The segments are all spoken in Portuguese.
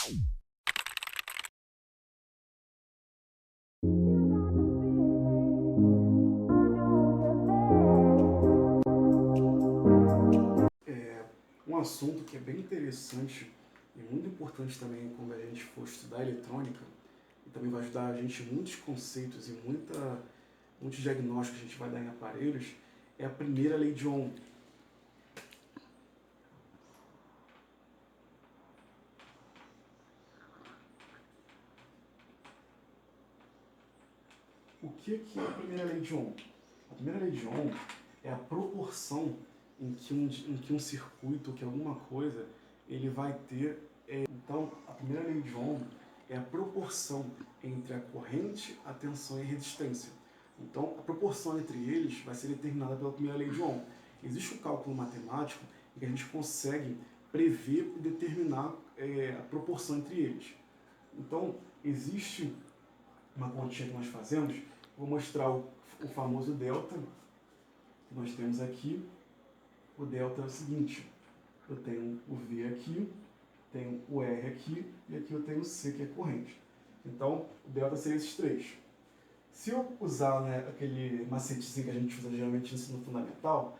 Um assunto que é bem interessante e muito importante também quando a gente for estudar eletrônica, e também vai ajudar a gente em muitos conceitos e muitos diagnósticos que a gente vai dar em aparelhos, é a primeira lei de Ohm. O que é a primeira lei de Ohm? A primeira lei de Ohm é a proporção em que um circuito, que alguma coisa, ele vai ter. Então, a primeira lei de Ohm é a proporção entre a corrente, a tensão e a resistência. Então, a proporção entre eles vai ser determinada pela primeira lei de Ohm. Existe um cálculo matemático em que a gente consegue prever e determinar a proporção entre eles. Então, existe uma continha que nós fazemos, vou mostrar o famoso delta, que nós temos aqui. O delta é o seguinte, eu tenho o V aqui, tenho o R aqui, e aqui eu tenho o C, que é corrente. Então, o delta seria esses três. Se eu usar, né, aquele macetezinho que a gente usa geralmente no ensino fundamental,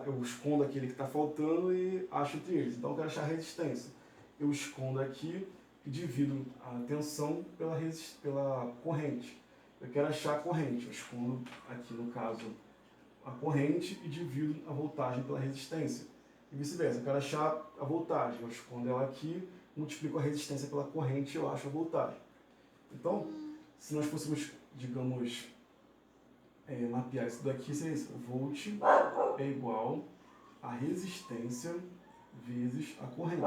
eu escondo aquele que está faltando e acho entre eles. Então, eu quero achar a resistência. Eu escondo aqui e divido a tensão pela corrente. Eu quero achar a corrente. Eu escondo aqui, no caso, a corrente e divido a voltagem pela resistência. E vice-versa. Eu quero achar a voltagem. Eu escondo ela aqui, multiplico a resistência pela corrente e eu acho a voltagem. Então, se nós fôssemos, digamos, mapear isso daqui, seria isso. Volt é igual a resistência vezes a corrente.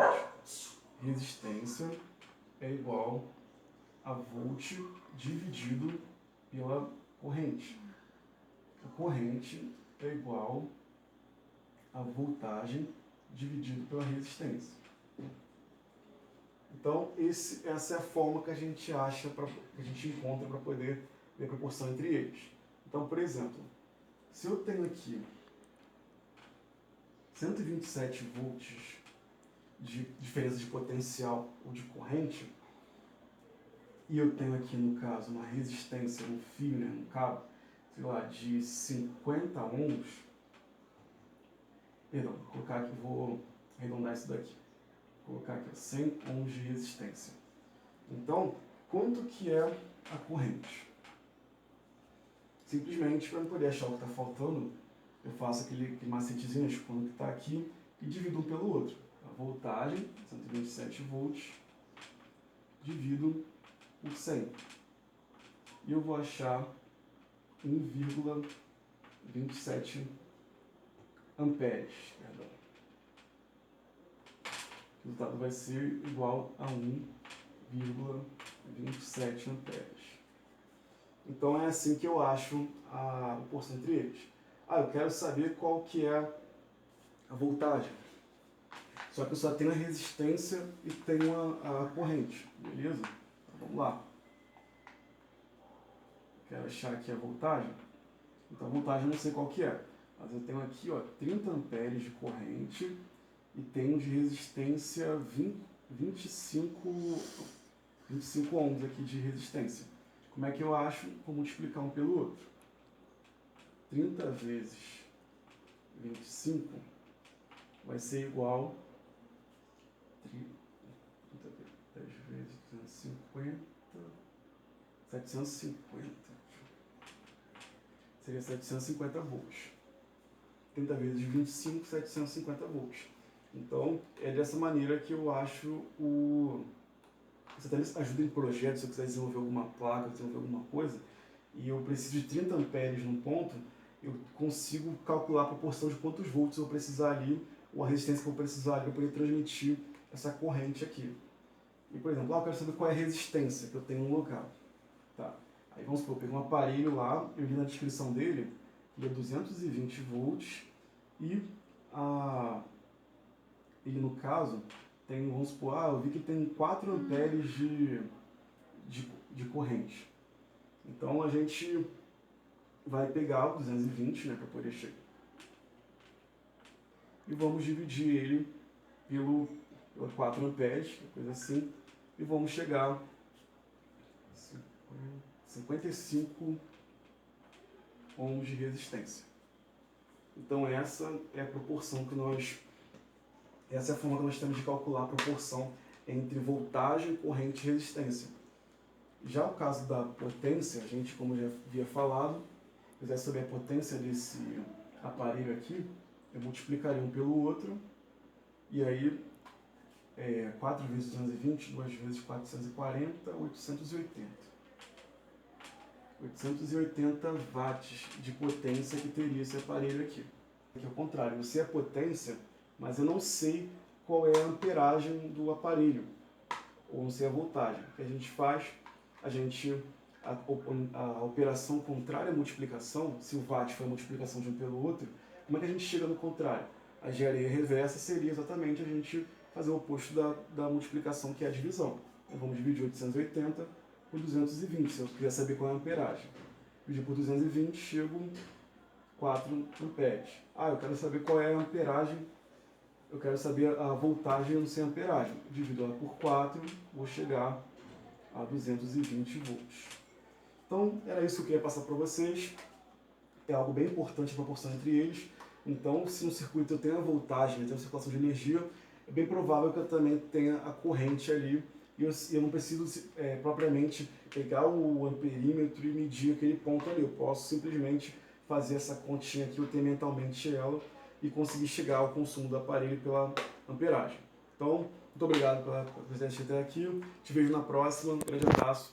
Resistência é igual a volt dividido pela corrente. A corrente é igual a voltagem dividido pela resistência. Então, essa é a forma que a gente acha, que a gente encontra para poder ver a proporção entre eles. Então, por exemplo, se eu tenho aqui 127 volts de diferença de potencial ou de corrente, e eu tenho aqui, no caso, uma resistência no fio, né, no cabo, sei lá, de 50 ohms, perdão, vou colocar aqui, vou arredondar isso daqui, vou colocar aqui 100 ohms de resistência. Então, quanto que é a corrente? Simplesmente, para eu poder achar o que está faltando, eu faço aquele macetezinho, escondo o que está aqui e divido um pelo outro. A voltagem, 127 volts, divido por 100. E eu vou achar 1,27 amperes. Perdão. O resultado vai ser igual a 1,27 amperes. Então é assim que eu acho a proporção entre eles. Eu quero saber qual que é a voltagem. Só que eu só tenho a resistência e tenho a corrente, beleza? Então, vamos lá. Quero achar aqui a voltagem. Então a voltagem eu não sei qual que é. Mas eu tenho aqui 30 amperes de corrente e tenho de resistência 25 ohms aqui de resistência. Como é que eu acho? Vou multiplicar um pelo outro. 30 vezes 25 vai ser igual 10 vezes 250, 750. Seria 750 volts. 30 vezes 25, 750 volts. Então, é dessa maneira que eu acho o... Você até me ajuda em projetos, se eu quiser desenvolver alguma placa, desenvolver alguma coisa, e eu preciso de 30 amperes num ponto, eu consigo calcular a proporção de quantos volts eu vou precisar ali, ou a resistência que eu vou precisar ali para poder transmitir essa corrente aqui. E, por exemplo, eu quero saber qual é a resistência que eu tenho no local. Tá. Aí vamos supor, eu peguei um aparelho lá, eu li na descrição dele, ele é 220 volts, e ele, no caso, tem, vamos supor, eu vi que tem 4 amperes de corrente. Então a gente vai pegar o 220, né, para poder chegar. E vamos dividir ele pela 4 amperes, coisa assim. e vamos chegar a 55 ohms de resistência. Então essa é a proporção que essa é a forma que nós temos de calcular a proporção entre voltagem, corrente e resistência. Já o caso da potência, a gente, como já havia falado, se quiser saber a potência desse aparelho aqui, eu multiplicaria um pelo outro, e aí 4 vezes 220, 2 vezes 440, 880. 880 watts de potência que teria esse aparelho aqui. Aqui ao contrário, eu sei a potência, mas eu não sei qual é a amperagem do aparelho, ou não sei a voltagem. O que a gente faz? A operação contrária à multiplicação, se o watt for a multiplicação de um pelo outro, como é que a gente chega no contrário? A engenharia reversa seria exatamente a gente fazer o oposto da multiplicação, que é a divisão. Então vamos dividir 880 por 220, se eu quiser saber qual é a amperagem. Dividir por 220, chego 4 amperes. Eu quero saber qual é a amperagem, eu quero saber a voltagem, eu não sei a amperagem. Divido ela por 4, vou chegar a 220 volts. Então, era isso que eu queria passar para vocês. É algo bem importante a proporção entre eles. Então, se no circuito eu tenho a voltagem, eu tenho a circulação de energia, é bem provável que eu também tenha a corrente ali. E eu não preciso propriamente pegar o amperímetro e medir aquele ponto ali. Eu posso simplesmente fazer essa continha aqui, eu tenho mentalmente ela, e conseguir chegar ao consumo do aparelho pela amperagem. Então, muito obrigado pela presença até aqui. Te vejo na próxima. Um grande abraço.